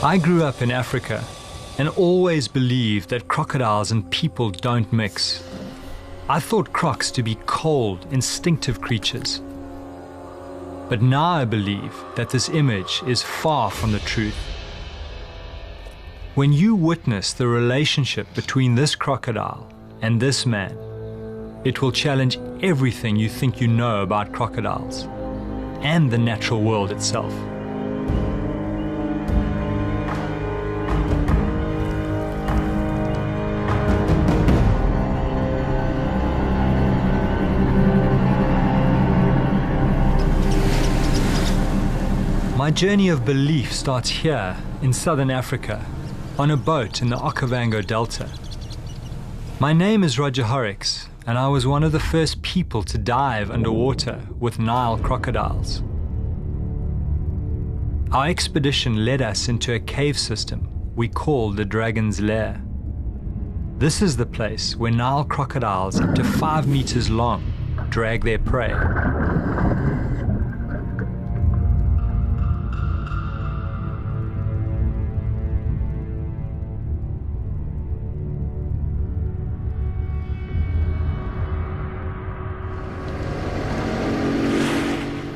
I grew up in Africa and always believed that crocodiles and people don't mix. I thought crocs to be cold, instinctive creatures. But now I believe that this image is far from the truth. When you witness the relationship between this crocodile and this man, it will challenge everything you think you know about crocodiles and the natural world itself. My journey of belief starts here in southern Africa, on a boat in the Okavango Delta. My name is Roger Horrocks, and I was one of the first people to dive underwater with Nile crocodiles. Our expedition led us into a cave system we call the Dragon's Lair. This is the place where Nile crocodiles up to 5 meters long drag their prey.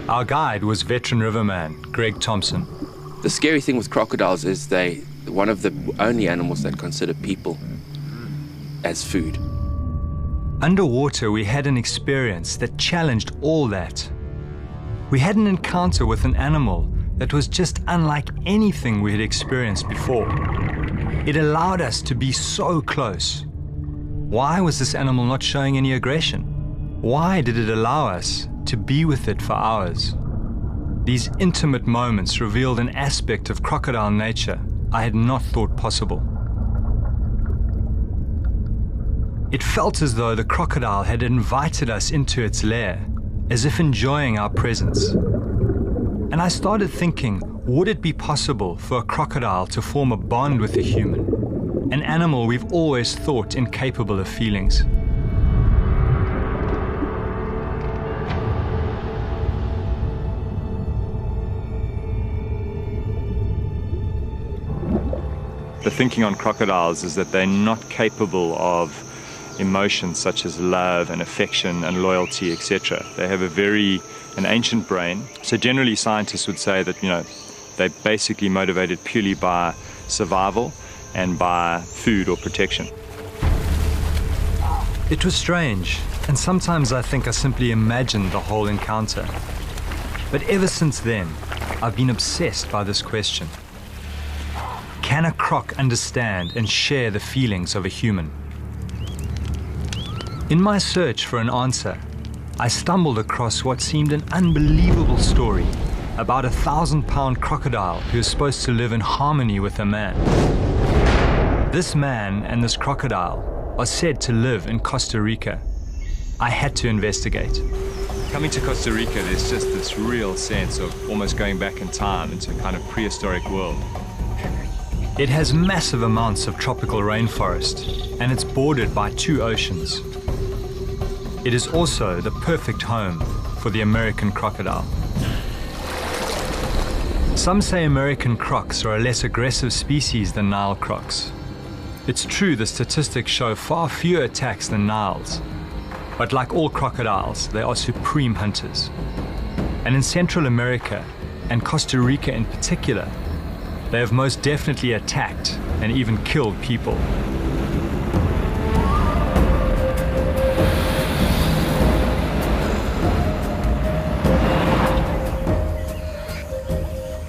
Our guide was veteran riverman Greg Thompson. The scary thing with crocodiles is they're one of the only animals that consider people as food. Underwater, we had an experience that challenged all that. We had an encounter with an animal that was just unlike anything we had experienced before. It allowed us to be so close. Why was this animal not showing any aggression? Why did it allow us to be with it for hours? These intimate moments revealed an aspect of crocodile nature I had not thought possible. It felt as though the crocodile had invited us into its lair, as if enjoying our presence. And I started thinking, would it be possible for a crocodile to form a bond with a human, an animal we've always thought incapable of feelings? The thinking on crocodiles is that they're not capable of emotions such as love and affection and loyalty, etc. They have an ancient brain. So generally scientists would say that, they're basically motivated purely by survival and by food or protection. It was strange, and sometimes I think I simply imagined the whole encounter. But ever since then, I've been obsessed by this question. Can a croc understand and share the feelings of a human? In my search for an answer, I stumbled across what seemed an unbelievable story about a 1,000-pound crocodile who is supposed to live in harmony with a man. This man and this crocodile are said to live in Costa Rica. I had to investigate. Coming to Costa Rica, there's just this real sense of almost going back in time into a kind of prehistoric world. It has massive amounts of tropical rainforest, and it's bordered by 2 oceans. It is also the perfect home for the American crocodile. Some say American crocs are a less aggressive species than Nile crocs. It's true the statistics show far fewer attacks than Niles, but like all crocodiles, they are supreme hunters. And in Central America, and Costa Rica in particular, they have most definitely attacked and even killed people.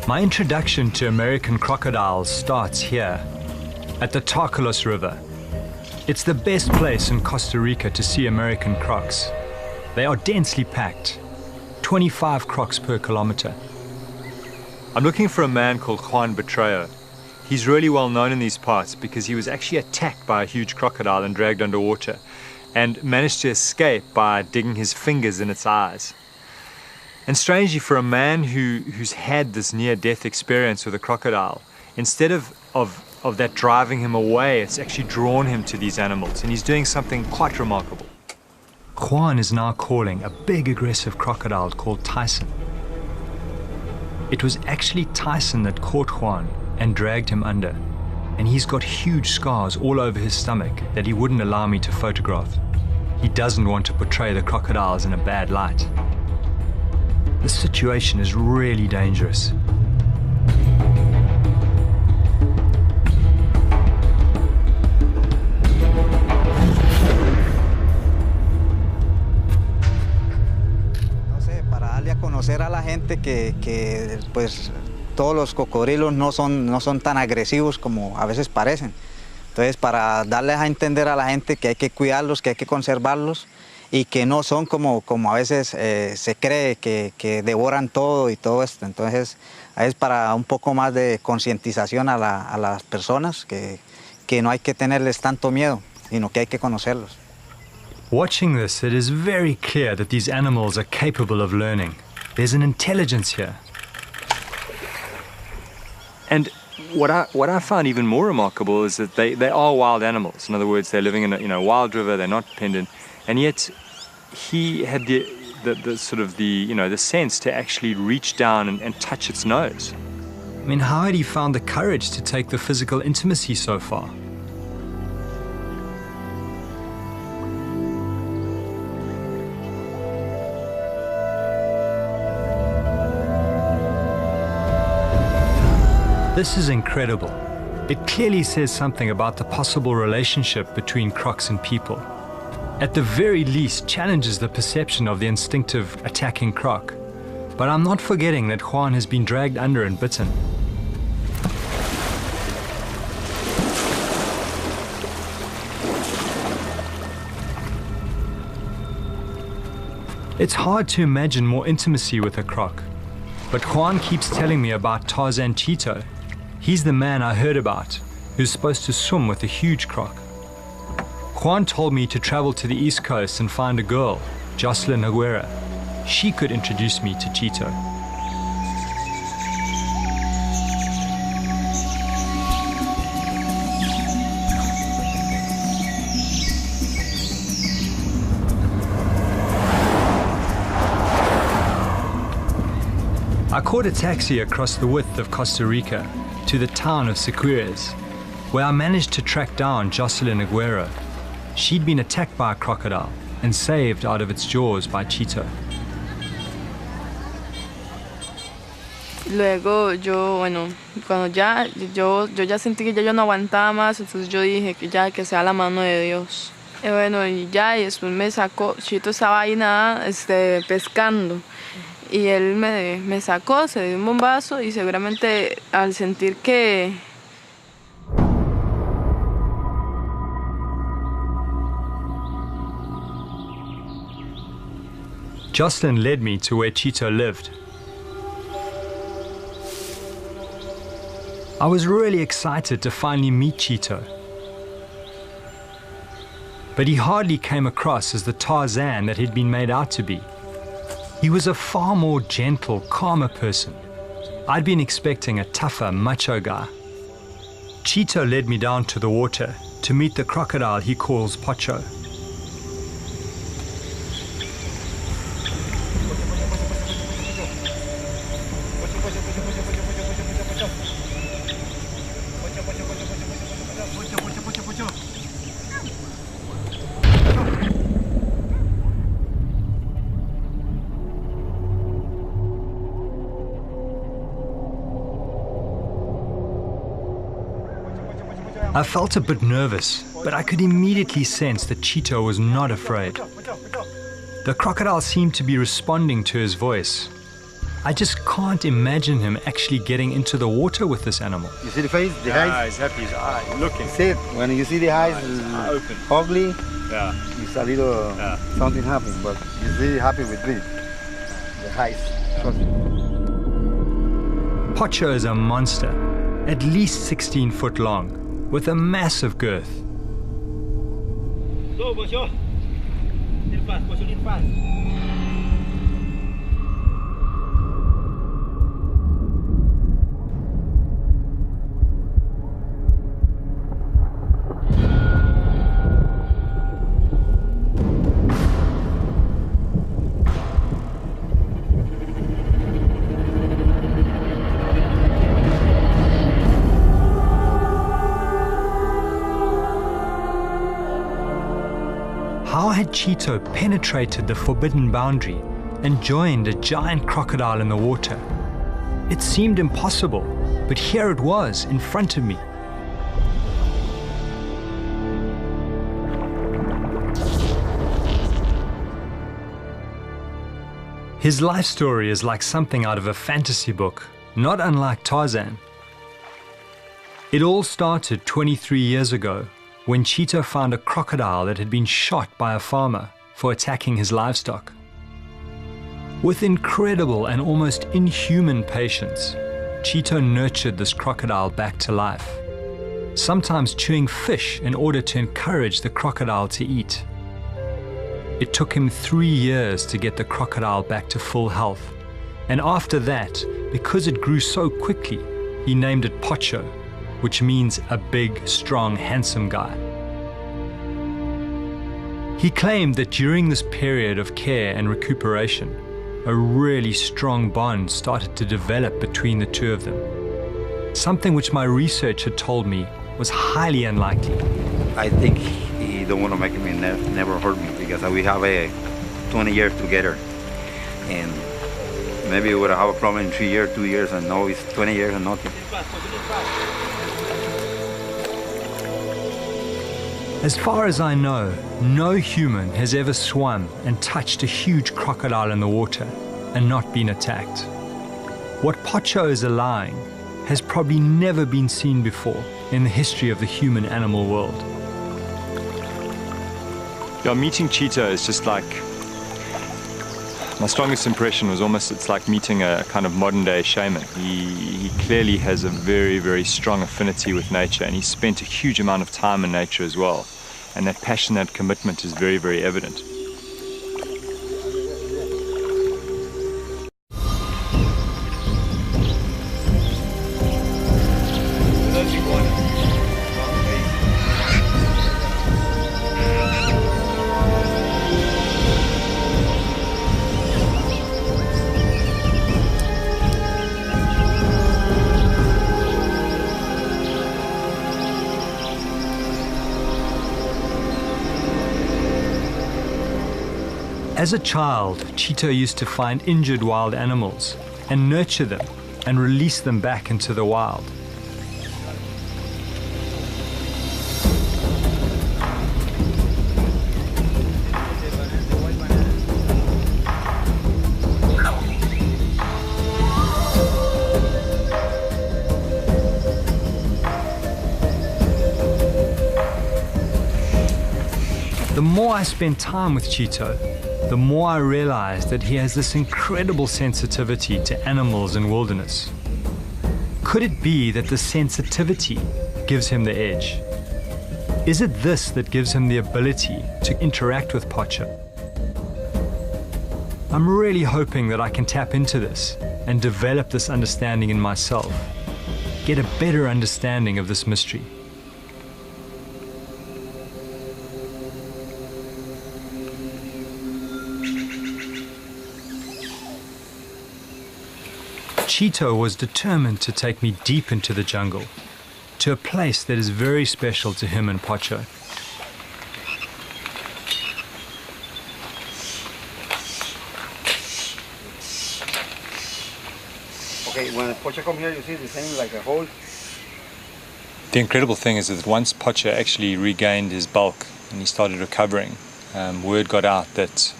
My introduction to American crocodiles starts here, at the Tarcolos River. It's the best place in Costa Rica to see American crocs. They are densely packed, 25 crocs per kilometer. I'm looking for a man called Juan Betreo. He's really well known in these parts because he was actually attacked by a huge crocodile and dragged underwater, and managed to escape by digging his fingers in its eyes. And strangely, for a man who's had this near-death experience with a crocodile, instead of that driving him away, it's actually drawn him to these animals, and he's doing something quite remarkable. Juan is now calling a big aggressive crocodile called Tyson. It was actually Tyson that caught Juan and dragged him under. And he's got huge scars all over his stomach that he wouldn't allow me to photograph. He doesn't want to portray the crocodiles in a bad light. This situation is really dangerous. Conocer a la gente que pues todos los cocodrilos no son tan agresivos como a veces parecen. Entonces, para darles a entender a la gente que hay que cuidarlos, que hay que conservarlos y que no son como a veces se cree que devoran todo y todo esto. Entonces, es para un poco más de concientización a las personas que no hay que tenerles tanto miedo, sino que hay que conocerlos. Watching this, it is very clear that these animals are capable of learning. There's an intelligence here. And what I found even more remarkable is that they are wild animals. In other words, they're living in a wild river. They're not dependent, and yet he had the sort of the sense to actually reach down and touch its nose. I mean, how had he found the courage to take the physical intimacy so far? This is incredible. It clearly says something about the possible relationship between crocs and people. At the very least, challenges the perception of the instinctive attacking croc. But I'm not forgetting that Juan has been dragged under and bitten. It's hard to imagine more intimacy with a croc. But Juan keeps telling me about Tarzan Cheeto. He's the man I heard about, who's supposed to swim with a huge croc. Juan told me to travel to the East Coast and find a girl, Jocelyn Aguera. She could introduce me to Cheeto. I caught a taxi across the width of Costa Rica to the town of Siquirres, where I managed to track down Jocelyn Aguero. She'd been attacked by a crocodile and saved out of its jaws by Cheeto. Luego cuando yo ya sentí que ya yo no aguantaba más, entonces yo dije que ya que sea la mano de Dios. Y después me sacó, Cheeto estaba ahí pescando. Y él me sacó, se dio un bombazo y seguramente al sentir que... Jocelyn led me to where Cheeto lived. I was really excited to finally meet Cheeto. But he hardly came across as the Tarzan that he'd been made out to be. He was a far more gentle, calmer person. I'd been expecting a tougher, macho guy. Cheeto led me down to the water to meet the crocodile he calls Pocho. I felt a bit nervous, but I could immediately sense that Cheeto was not afraid. The crocodile seemed to be responding to his voice. I just can't imagine him actually getting into the water with this animal. You see the face, the eyes? He's happy, he's looking. See it? When you see the eyes open. ugly, Yeah. it's a little something happened, but he's really happy with this. The eyes. Pocho is a monster, at least 16 foot long, with a massive girth. Go, Pocho. Little fast, Pocho, little fast. How had Cheeto penetrated the forbidden boundary and joined a giant crocodile in the water? It seemed impossible, but here it was in front of me. His life story is like something out of a fantasy book, not unlike Tarzan. It all started 23 years ago when Cheeto found a crocodile that had been shot by a farmer for attacking his livestock. With incredible and almost inhuman patience, Cheeto nurtured this crocodile back to life, sometimes chewing fish in order to encourage the crocodile to eat. It took him 3 years to get the crocodile back to full health, and after that, because it grew so quickly, he named it Pocho, which means a big, strong, handsome guy. He claimed that during this period of care and recuperation, a really strong bond started to develop between the two of them, something which my research had told me was highly unlikely. I think he don't want to make me never hurt me because we have 20 years together, and maybe we would have a problem in 3 years, 2 years, and now it's 20 years and nothing. As far as I know, no human has ever swum and touched a huge crocodile in the water and not been attacked. What Pocho is allowing has probably never been seen before in the history of the human animal world. Yeah, meeting Cheeto is just like, my strongest impression was almost, it's like meeting a kind of modern day shaman. He clearly has a very, very strong affinity with nature, and he spent a huge amount of time in nature as well. And that passion, that commitment is very, very evident. As a child, Cheeto used to find injured wild animals and nurture them and release them back into the wild. The more I spent time with Cheeto, the more I realized that he has this incredible sensitivity to animals and wilderness. Could it be that the sensitivity gives him the edge? Is it this that gives him the ability to interact with Pocho? I'm really hoping that I can tap into this and develop this understanding in myself, get a better understanding of this mystery. Cheeto was determined to take me deep into the jungle, to a place that is very special to him and Pocho. Okay, when Pocho come here, you see the same like a hole? The incredible thing is that once Pocho actually regained his bulk and he started recovering, word got out that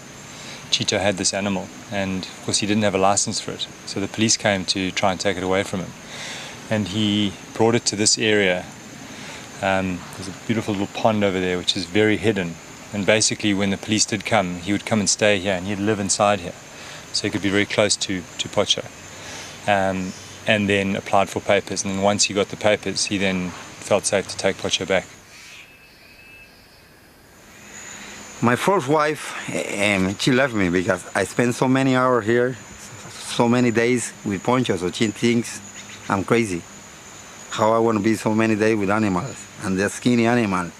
Cheeto had this animal, and of course he didn't have a license for it, so the police came to try and take it away from him, and he brought it to this area. There's a beautiful little pond over there which is very hidden, and basically when the police did come, he would come and stay here and he'd live inside here, so he could be very close to Pocho, and then applied for papers, and then once he got the papers he then felt safe to take Pocho back. My first wife, she left me because I spent so many hours here, so many days with Poncho, so she thinks I'm crazy. How I want to be so many days with animals, and that skinny animal.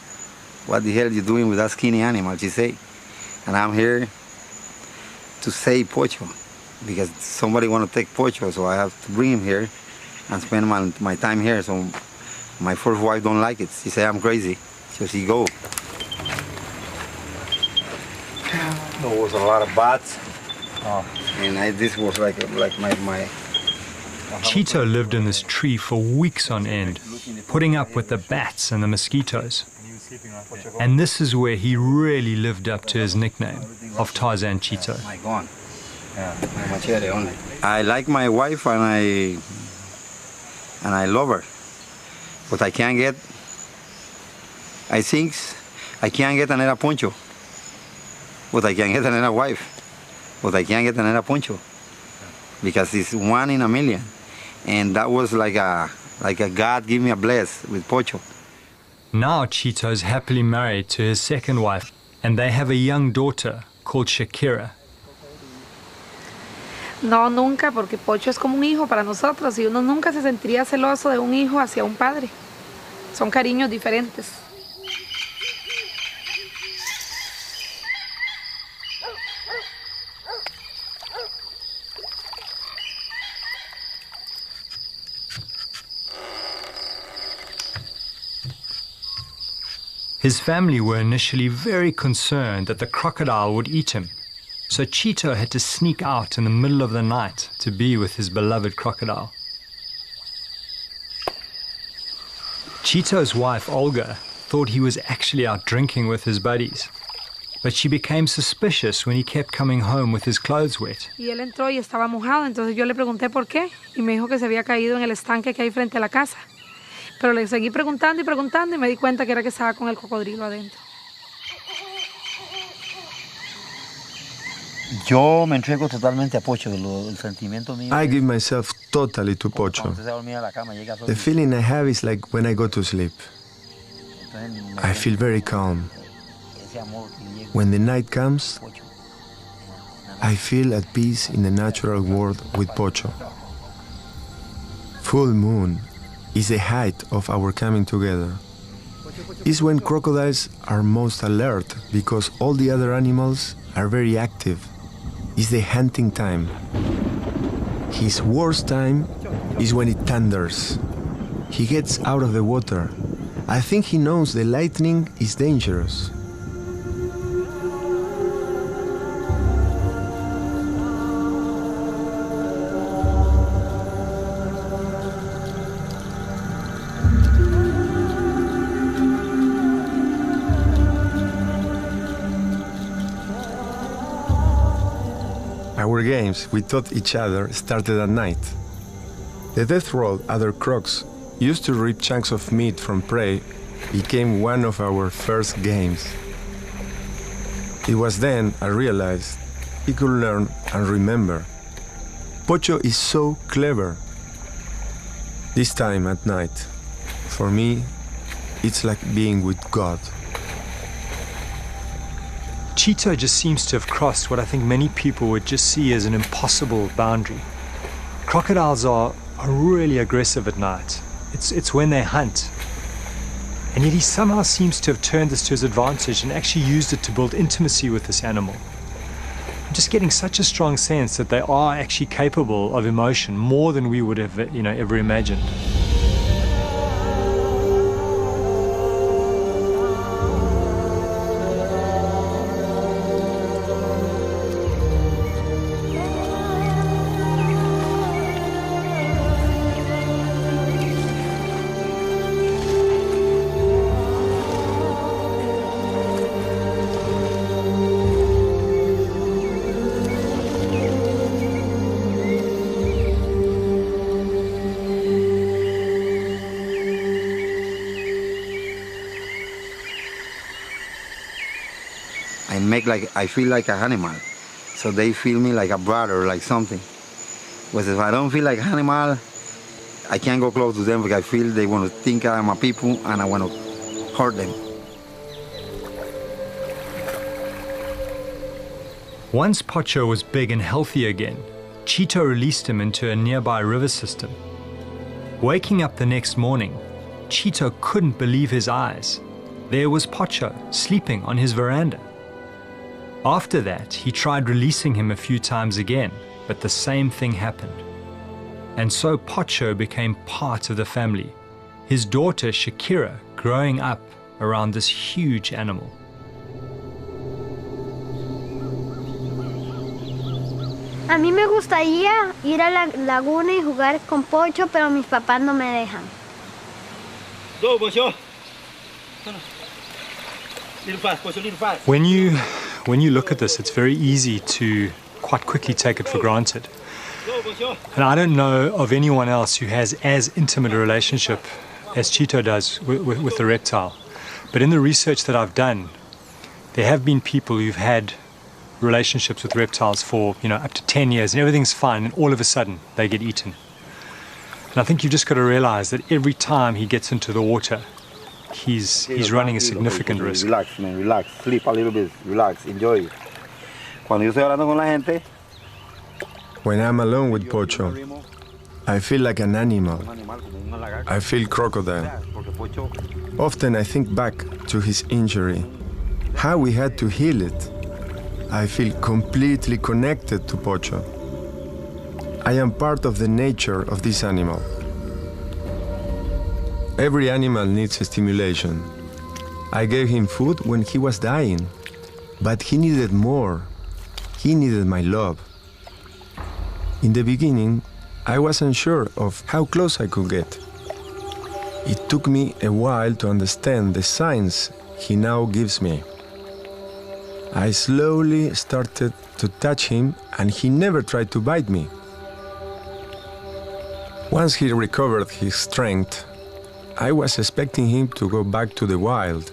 What the hell are you doing with that skinny animal, she say. And I'm here to save Pocho, because somebody want to take Pocho, so I have to bring him here and spend my time here. So my first wife don't like it. She say I'm crazy, so she go. There was a lot of bats. And this was like my... Cheeto lived in this tree for weeks on end, putting up with the bats and the mosquitoes. And this is where he really lived up to his nickname of Tarzan Cheeto. My gun. My machete only. I like my wife and I love her, but I can't get. I think I can't get another poncho, but I can get another wife, but I can't get another poncho because it's one in a million, and that was like a God give me a bless with poncho. Now Cheeto's happily married to his second wife, and they have a young daughter called Shakira. No, nunca, porque Pocho es como un hijo para nosotros y uno nunca se sentiría celoso de un hijo hacia un padre. Son cariños diferentes. His family were initially very concerned that the crocodile would eat him, so Cheeto had to sneak out in the middle of the night to be with his beloved crocodile. Cheeto's wife, Olga, thought he was actually out drinking with his buddies, but she became suspicious when he kept coming home with his clothes wet. Y él entró y estaba mojado, entonces yo le pregunté por qué, y me dijo que se había caído en el estanque que hay frente a la casa. Pero le seguí preguntando y preguntando y me di cuenta que era que estaba con el cocodrilo adentro. Yo me entrego totalmente a Pocho, el sentimiento mío. I give myself totally to Pocho. The feeling I have is like when I go to sleep. I feel very calm. When the night comes, I feel at peace in the natural world with Pocho. Full moon is the height of our coming together. It's when crocodiles are most alert because all the other animals are very active. It's the hunting time. His worst time is when it thunders. He gets out of the water. I think he knows the lightning is dangerous. Our games we taught each other started at night. The death roll other crocs used to rip chunks of meat from prey became one of our first games. It was then I realized he could learn and remember. Pocho is so clever. This time at night, for me, it's like being with God. Cheeto just seems to have crossed what I think many people would just see as an impossible boundary. Crocodiles are really aggressive at night. It's when they hunt. And yet he somehow seems to have turned this to his advantage and actually used it to build intimacy with this animal. I'm just getting such a strong sense that they are actually capable of emotion more than we would have, ever imagined. I feel like an animal, so they feel me like a brother, like something. But if I don't feel like an animal, I can't go close to them because I feel they want to think I'm a people and I want to hurt them. Once Pocho was big and healthy again, Cheeto released him into a nearby river system. Waking up the next morning, Cheeto couldn't believe his eyes. There was Pocho sleeping on his veranda. After that, he tried releasing him a few times again, but the same thing happened. And so Pocho became part of the family, his daughter Shakira growing up around this huge animal. A mí me gustaría ir a la laguna y jugar con Pocho, pero mis papás no me dejan. When you look at this, it's very easy to quite quickly take it for granted. And I don't know of anyone else who has as intimate a relationship as Cheeto does with the reptile. But in the research that I've done, there have been people who've had relationships with reptiles for, up to 10 years, and everything's fine, and all of a sudden they get eaten. And I think you've just got to realize that every time he gets into the water, he's running a significant risk. Relax, man, relax. Sleep a little bit. Relax, enjoy. Cuando yo estoy hablando con la gente, when I'm alone with Pocho, I feel like an animal. I feel crocodile. Often I think back to his injury, how we had to heal it. I feel completely connected to Pocho. I am part of the nature of this animal. Every animal needs stimulation. I gave him food when he was dying, but he needed more. He needed my love. In the beginning, I wasn't sure of how close I could get. It took me a while to understand the signs he now gives me. I slowly started to touch him, and he never tried to bite me. Once he recovered his strength, I was expecting him to go back to the wild.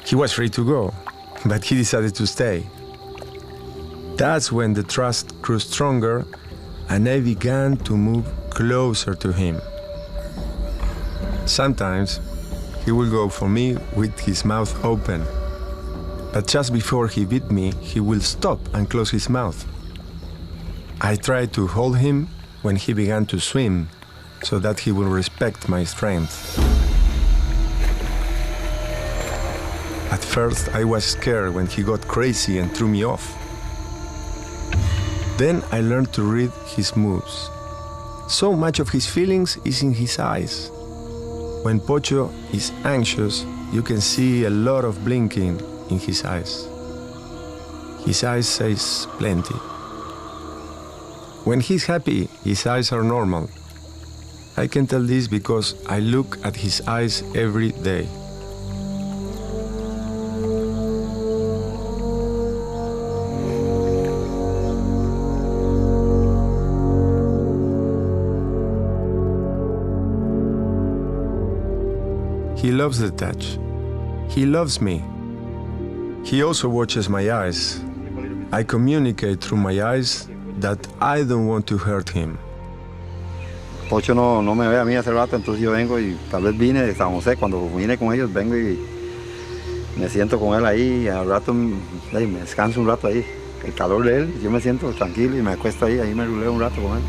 He was free to go, but he decided to stay. That's when the trust grew stronger, and I began to move closer to him. Sometimes he will go for me with his mouth open, but just before he bit me, he will stop and close his mouth. I tried to hold him when he began to swim, so that he will respect my strength. At first, I was scared when he got crazy and threw me off. Then I learned to read his moves. So much of his feelings is in his eyes. When Pocho is anxious, you can see a lot of blinking in his eyes. His eyes says plenty. When he's happy, his eyes are normal. I can tell this because I look at his eyes every day. He loves the touch. He loves me. He also watches my eyes. I communicate through my eyes that I don't want to hurt him. Pocho no me ve a mí hace rato, entonces yo vengo y tal vez vine de San José, cuando vine con ellos vengo y me siento con él ahí y al rato me descanso un rato ahí. El calor de él, yo me siento tranquilo y me acuesto ahí me ruleo un rato con él.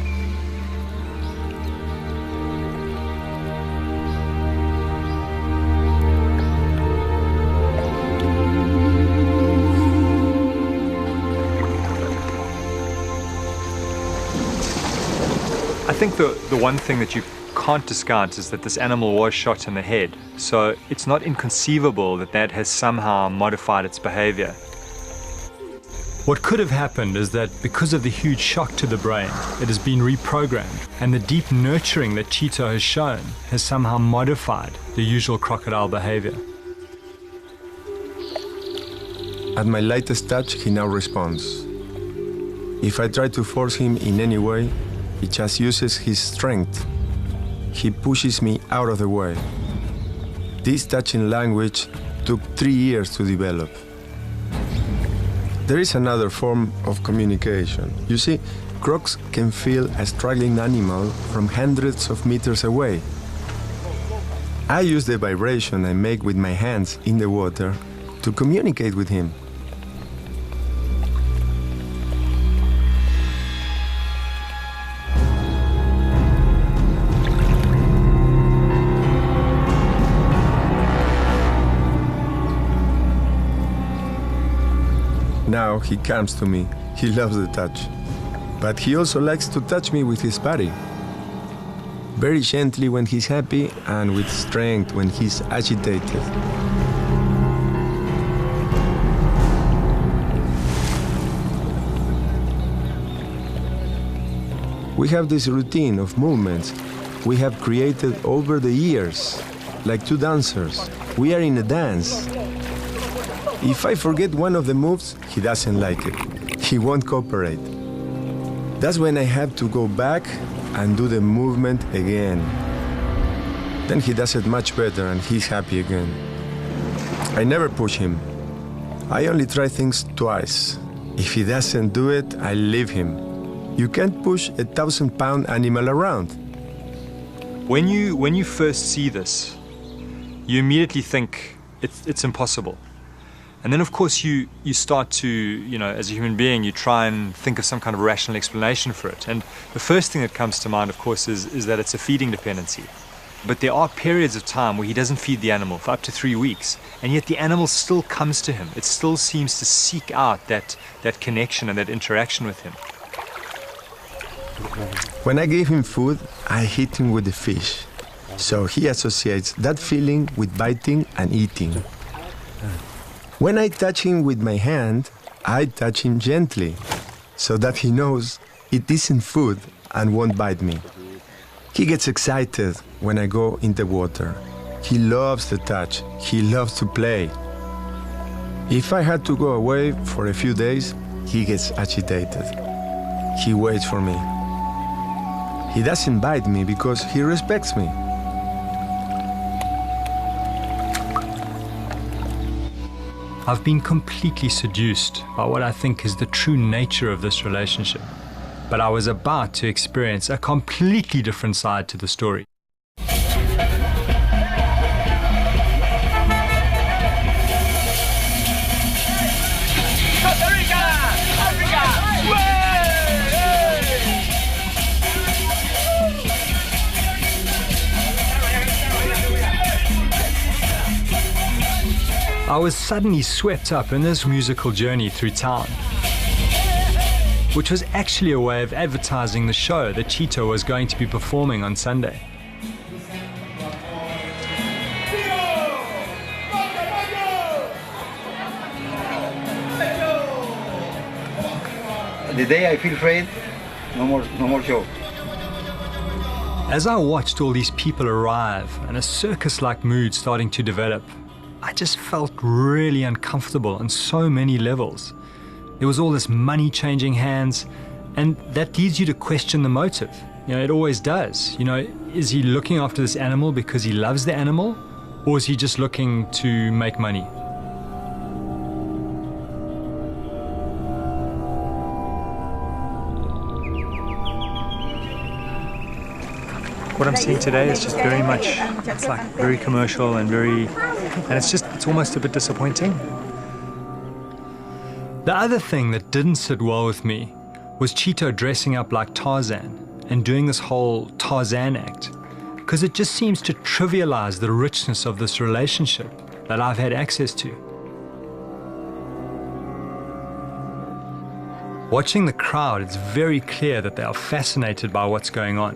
I think the one thing that you can't discount is that this animal was shot in the head, so it's not inconceivable that has somehow modified its behavior. What could have happened is that because of the huge shock to the brain, it has been reprogrammed, and the deep nurturing that Cheeto has shown has somehow modified the usual crocodile behavior. At my lightest touch, he now responds. If I try to force him in any way, he just uses his strength. He pushes me out of the way. This touching language took 3 years to develop. There is another form of communication. You see, crocs can feel a struggling animal from hundreds of meters away. I use the vibration I make with my hands in the water to communicate with him. Now he comes to me. He loves the touch. But he also likes to touch me with his body. Very gently when he's happy and with strength when he's agitated. We have this routine of movements we have created over the years, like two dancers. We are in a dance. If I forget one of the moves, he doesn't like it. He won't cooperate. That's when I have to go back and do the movement again. Then he does it much better and he's happy again. I never push him. I only try things twice. If he doesn't do it, I leave him. You can't push a 1,000-pound animal around. When you first see this, you immediately think it's impossible. And then, of course, you start to, as a human being, you try and think of some kind of rational explanation for it. And the first thing that comes to mind, of course, is that it's a feeding dependency. But there are periods of time where he doesn't feed the animal for up to 3 weeks, and yet the animal still comes to him. It still seems to seek out that connection and that interaction with him. When I gave him food, I hit him with the fish. So he associates that feeling with biting and eating. When I touch him with my hand, I touch him gently, so that he knows it isn't food and won't bite me. He gets excited when I go in the water. He loves the touch. He loves to play. If I had to go away for a few days, he gets agitated. He waits for me. He doesn't bite me because he respects me. I've been completely seduced by what I think is the true nature of this relationship. But I was about to experience a completely different side to the story. I was suddenly swept up in this musical journey through town, which was actually a way of advertising the show that Chito was going to be performing on Sunday. The day I feel afraid, no more show. As I watched all these people arrive and a circus-like mood starting to develop, I just felt really uncomfortable on so many levels. There was all this money changing hands, and that leads you to question the motive. It always does. Is he looking after this animal because he loves the animal, or is he just looking to make money? What I'm seeing today is just very much, it's like very commercial and it's almost a bit disappointing. The other thing that didn't sit well with me was Chito dressing up like Tarzan and doing this whole Tarzan act, because it just seems to trivialize the richness of this relationship that I've had access to. Watching the crowd, it's very clear that they are fascinated by what's going on.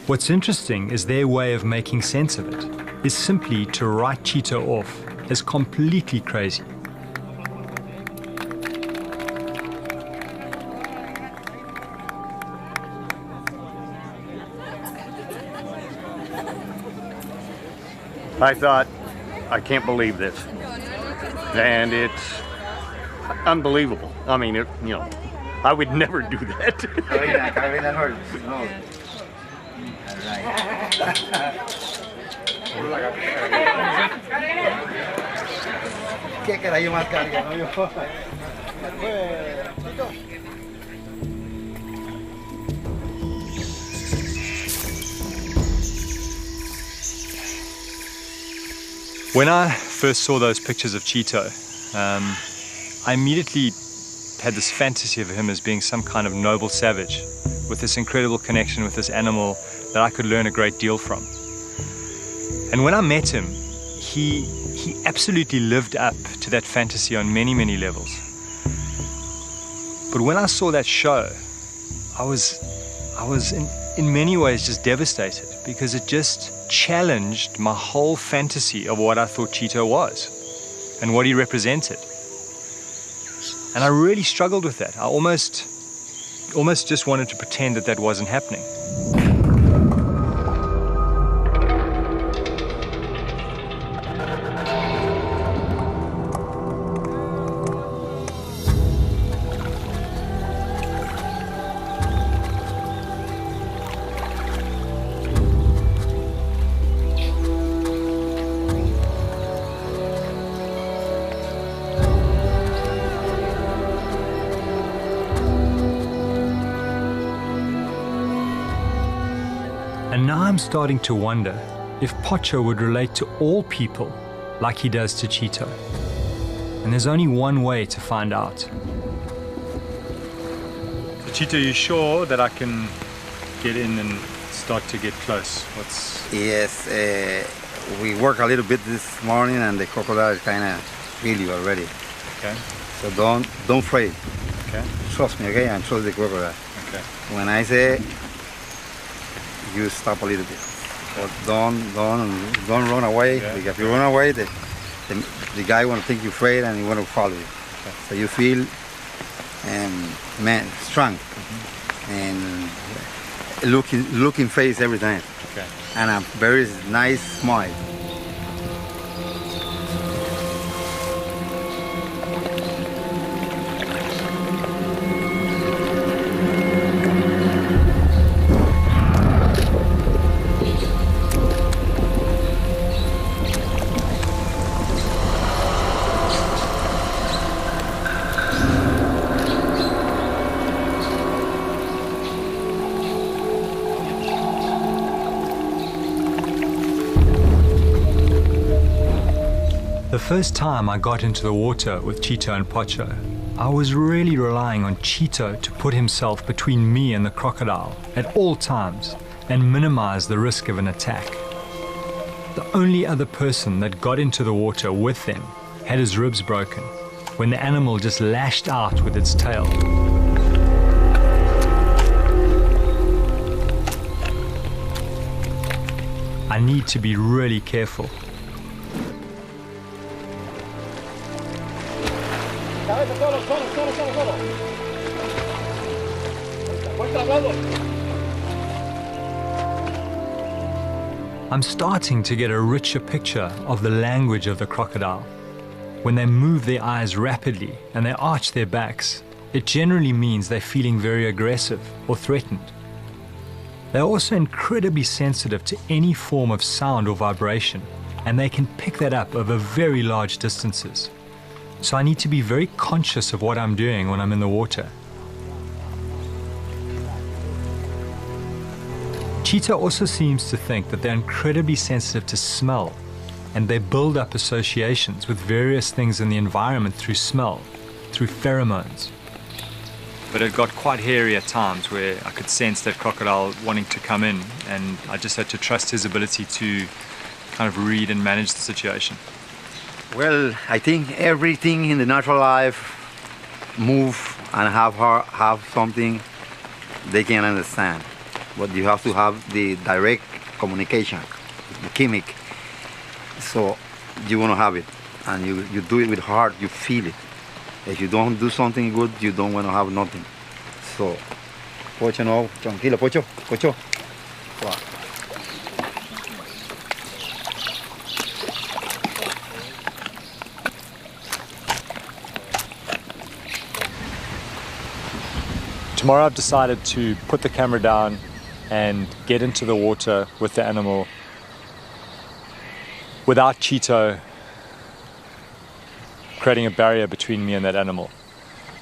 What's interesting is their way of making sense of it is simply to write Chito off as completely crazy. I thought, I can't believe this. And it's unbelievable. I mean, I would never do that. ¿Qué carajo más carga, no yo? When I first saw those pictures of Chito, I immediately had this fantasy of him as being some kind of noble savage with this incredible connection with this animal that I could learn a great deal from. And when I met him, he absolutely lived up to that fantasy on many, many levels. But when I saw that show, I was in many ways just devastated, because it just challenged my whole fantasy of what I thought Chito was and what he represented. And I really struggled with that. I almost just wanted to pretend that that wasn't happening. And now I'm starting to wonder if Pocho would relate to all people like he does to Cheeto. And there's only one way to find out. So Cheeto, you sure that I can get in and start to get close? Yes, we worked a little bit this morning and the crocodile kind of feel you already. Okay. So don't afraid. Okay. Trust me, okay? And trust the crocodile. Okay. When I say, you stop a little bit. But don't run away. Yeah. Because if you run away, the guy want to think you're afraid and he want to follow you. Okay. So you feel strong and looking face every time. Okay. And a very nice smile. The first time I got into the water with Cheeto and Pocho, I was really relying on Cheeto to put himself between me and the crocodile at all times and minimize the risk of an attack. The only other person that got into the water with them had his ribs broken when the animal just lashed out with its tail. I need to be really careful. I'm starting to get a richer picture of the language of the crocodile. When they move their eyes rapidly and they arch their backs, it generally means they're feeling very aggressive or threatened. They're also incredibly sensitive to any form of sound or vibration, and they can pick that up over very large distances. So I need to be very conscious of what I'm doing when I'm in the water. Cheeto also seems to think that they're incredibly sensitive to smell, and they build up associations with various things in the environment through smell, through pheromones. But it got quite hairy at times where I could sense that crocodile wanting to come in, and I just had to trust his ability to kind of read and manage the situation. Well, I think everything in the natural life move and have something they can understand. But you have to have the direct communication, the chemic. So you want to have it, and you do it with heart, you feel it. If you don't do something good, you don't want to have nothing. So, Pocho, no, tranquilo, Pocho. Wow. Tomorrow I've decided to put the camera down and get into the water with the animal without Cheeto creating a barrier between me and that animal.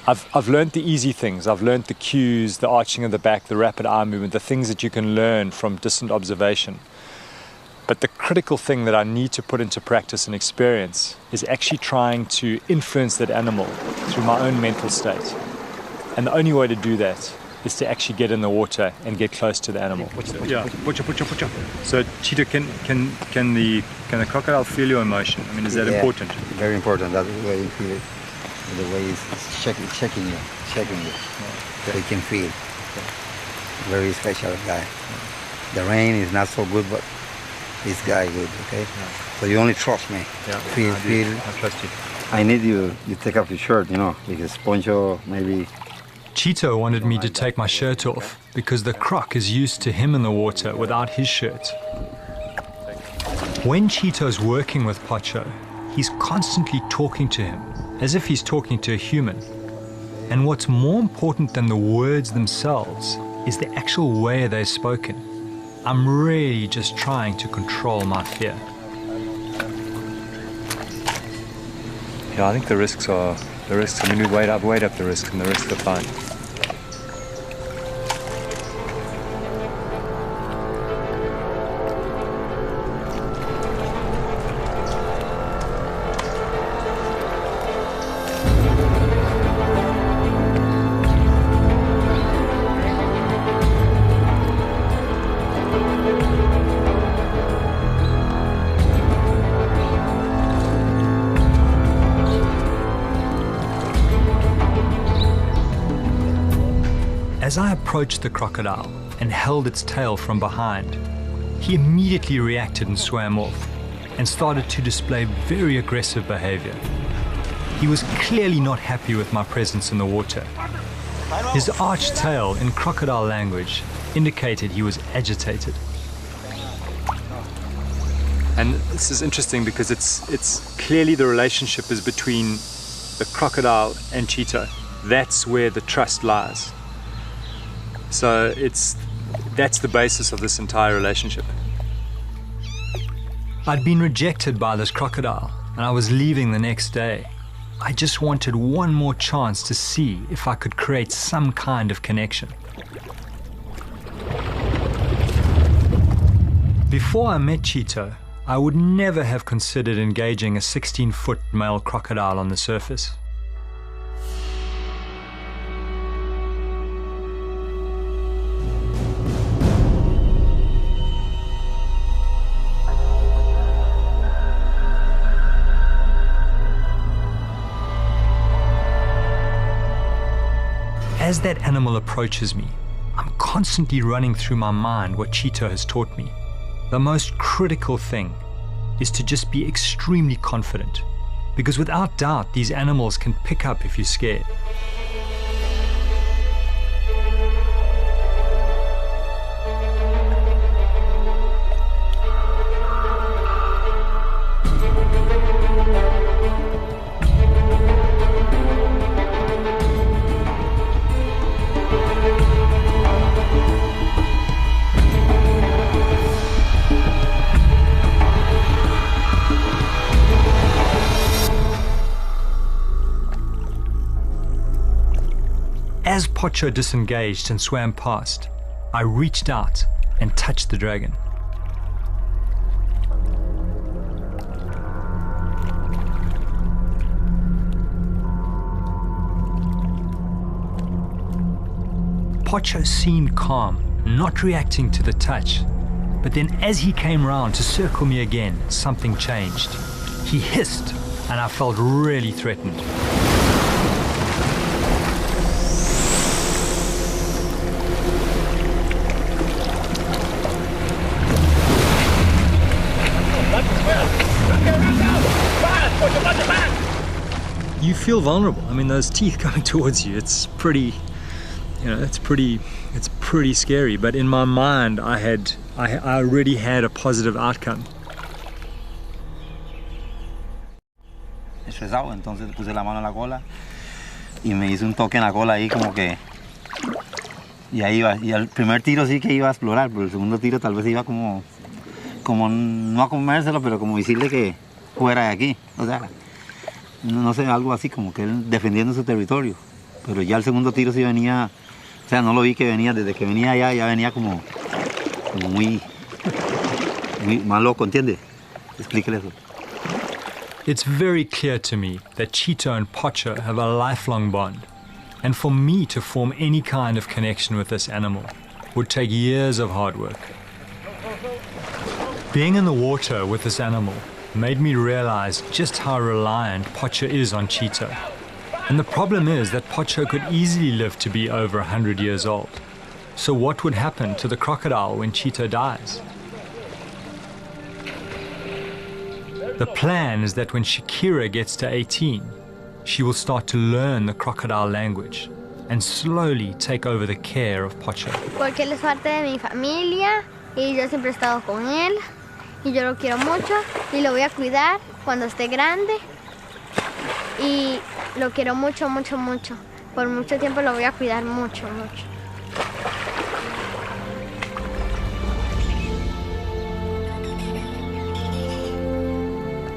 I've learned the easy things. I've learned the cues, the arching of the back, the rapid eye movement, the things that you can learn from distant observation. But the critical thing that I need to put into practice and experience is actually trying to influence that animal through my own mental state. And the only way to do that is to actually get in the water and get close to the animal. Yeah. So Cheeto, can the crocodile feel your emotion? I mean, is that important? Very important. That's the way you feel it. The way it's checking you. So you can feel. Very special guy. The rain is not so good, but this guy good. Okay. So you only trust me. Yeah. Feel. I trust you. I need you take off your shirt, because Poncho maybe Cheeto wanted me to take my shirt off because the croc is used to him in the water without his shirt. When Cheeto's working with Pocho, he's constantly talking to him, as if he's talking to a human. And what's more important than the words themselves is the actual way they're spoken. I'm really just trying to control my fear. Yeah, I think the risks, I mean, we weighed up the risks, and the risks are fine. As I approached the crocodile and held its tail from behind, he immediately reacted and swam off and started to display very aggressive behavior. He was clearly not happy with my presence in the water. His arched tail in crocodile language indicated he was agitated. And this is interesting because it's clearly the relationship is between the crocodile and Cheeto. That's where the trust lies. So that's the basis of this entire relationship. I'd been rejected by this crocodile and I was leaving the next day. I just wanted one more chance to see if I could create some kind of connection. Before I met Cheeto, I would never have considered engaging a 16-foot male crocodile on the surface. As that animal approaches me, I'm constantly running through my mind what Cheeto has taught me. The most critical thing is to just be extremely confident, because without doubt, these animals can pick up if you're scared. As Pocho disengaged and swam past, I reached out and touched the dragon. Pocho seemed calm, not reacting to the touch, but then as he came round to circle me again, something changed. He hissed, and I felt really threatened. You feel vulnerable. I mean, those teeth coming towards you, it's pretty, it's pretty scary. But in my mind, I already had a positive outcome. Estresado, entonces le puse la mano en la cola y me hice un toque en la cola ahí como que y ahí iba. Y al primer tiro sí que iba a explorar, pero el segundo tiro tal vez iba como no a comérselo, pero como decirle que fuera de aquí. O sea, no sé, algo así como que él defendiendo su territorio. Pero ya el segundo tiro sí venía, o sea, no lo vi que venía, desde que venía allá ya venía como muy más loco, ¿entiende? Explíquele eso. It's very clear to me that Cheeto and Pocho have a lifelong bond, and for me to form any kind of connection with this animal would take years of hard work. Being in the water with this animal made me realize just how reliant Pocho is on Cheeto. And the problem is that Pocho could easily live to be over 100 years old. So what would happen to the crocodile when Cheeto dies? The plan is that when Shakira gets to 18, she will start to learn the crocodile language and slowly take over the care of Pocho. Porque él es parte de mi familia y yo siempre he estado con él y yo lo quiero mucho y lo voy a cuidar cuando esté grande y lo quiero mucho, mucho, mucho. Por mucho tiempo lo voy a cuidar mucho, mucho.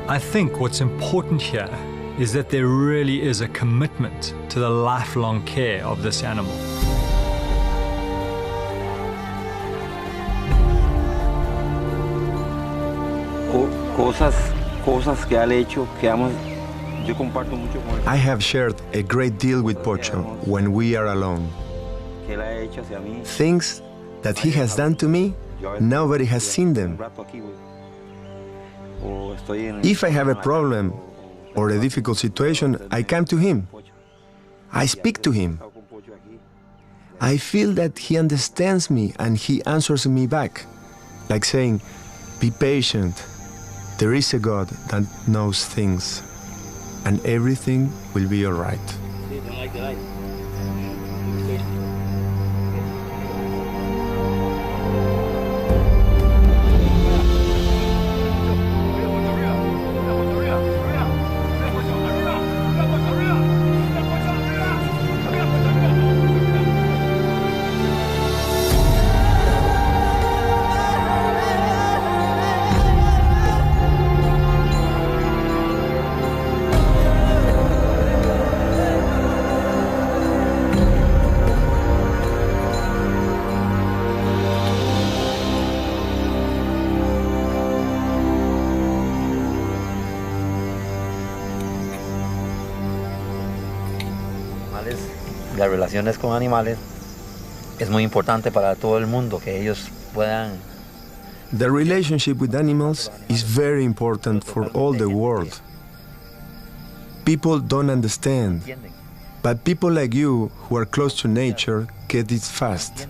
I think what's important here is that there really is a commitment to the lifelong care of this animal. Cosas que ha hecho que yo comparto mucho con él. I have shared a great deal with Pocho when we are alone. Que él ha hecho hacia mí. Things that he has done to me, nobody has seen them. If I have a problem or a difficult situation, I come to him. I speak to him. I feel that he understands me and he answers me back, like saying, "Be patient. There is a God that knows things, and everything will be all right." Las relaciones con animales es muy importante para todo el mundo, que ellos puedan. The relationship with animals is very important for all the world. People don't understand, but people like you who are close to nature get it fast.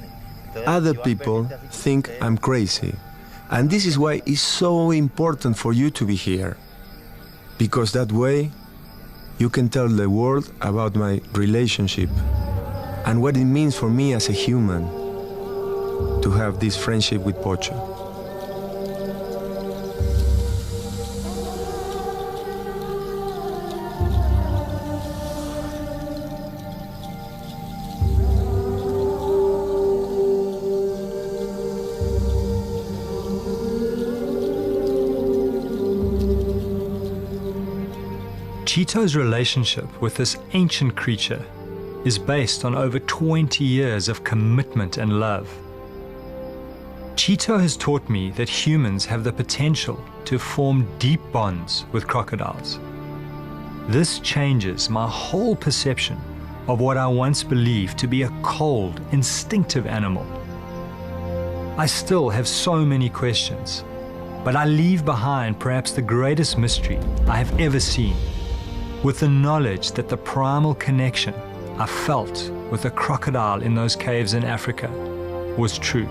Other people think I'm crazy, and this is why it's so important for you to be here, because that way you can tell the world about my relationship and what it means for me as a human to have this friendship with Pocho. Chito's relationship with this ancient creature is based on over 20 years of commitment and love. Chito has taught me that humans have the potential to form deep bonds with crocodiles. This changes my whole perception of what I once believed to be a cold, instinctive animal. I still have so many questions, but I leave behind perhaps the greatest mystery I have ever seen, with the knowledge that the primal connection I felt with a crocodile in those caves in Africa was true.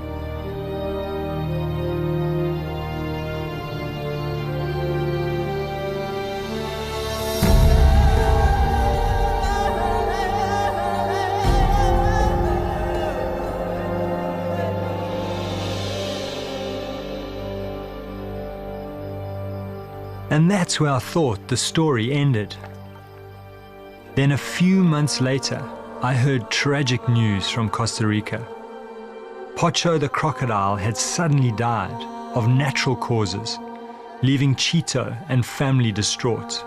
And that's where I thought the story ended. Then a few months later, I heard tragic news from Costa Rica. Pocho the crocodile had suddenly died of natural causes, leaving Chito and family distraught.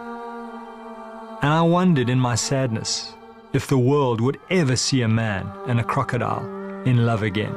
And I wondered in my sadness if the world would ever see a man and a crocodile in love again.